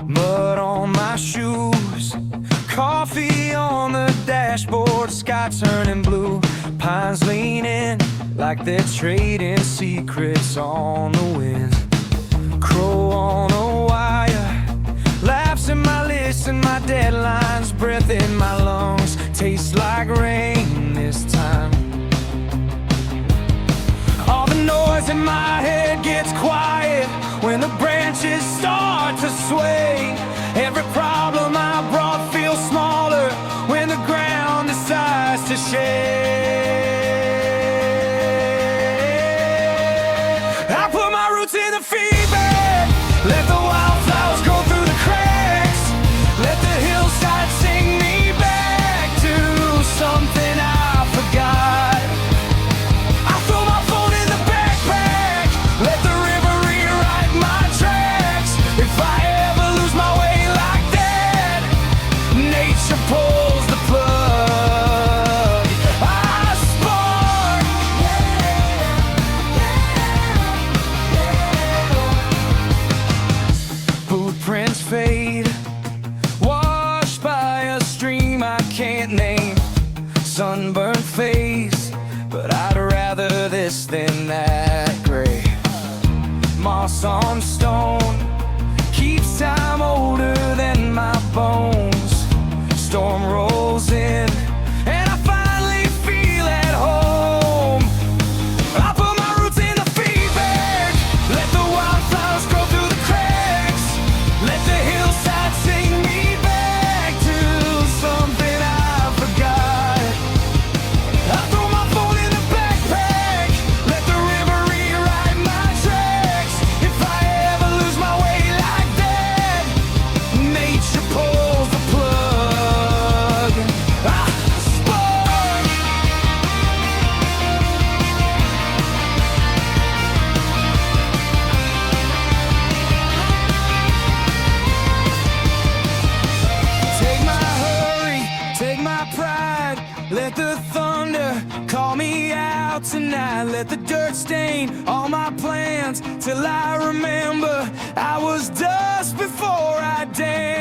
Mud on my shoes, coffee on the dashboard, sky turning blue, pines leaning like they're trading secrets on the wind. Crow on a wire, laughs in my list and my deadlines, breath in my lungs, tastes like rain this time. All the noise in my head gets quiet when the branches start to sway. Every problem I brought feels smaller when the ground decides to shake. I put my roots in the feedback, let the wildflowers grow through the cracks, let the hillside sing me back to something I forgot. I throw my phone in the backpack, let the river rewrite my tracks. If I ever lose my way like that, nature pulls the plug. I spark. Footprints fade, washed by a stream I can't name. Sunburned face, but I'd rather this than that gray. Moss on stone keeps time older than my bones. Storm rolls in and I finally feel at home. I put my roots in the feedback, let the wildflowers grow through the cracks, let the hillside sing me back to something I forgot. I throw my phone in the backpack, let the river rewrite my tracks. If I ever lose my way like that, nature pulls the plug. I spark. Take my hurry, take my pride, let the thunder call me out tonight. Let the dirt stain all my plans till I remember I was dust before I danced.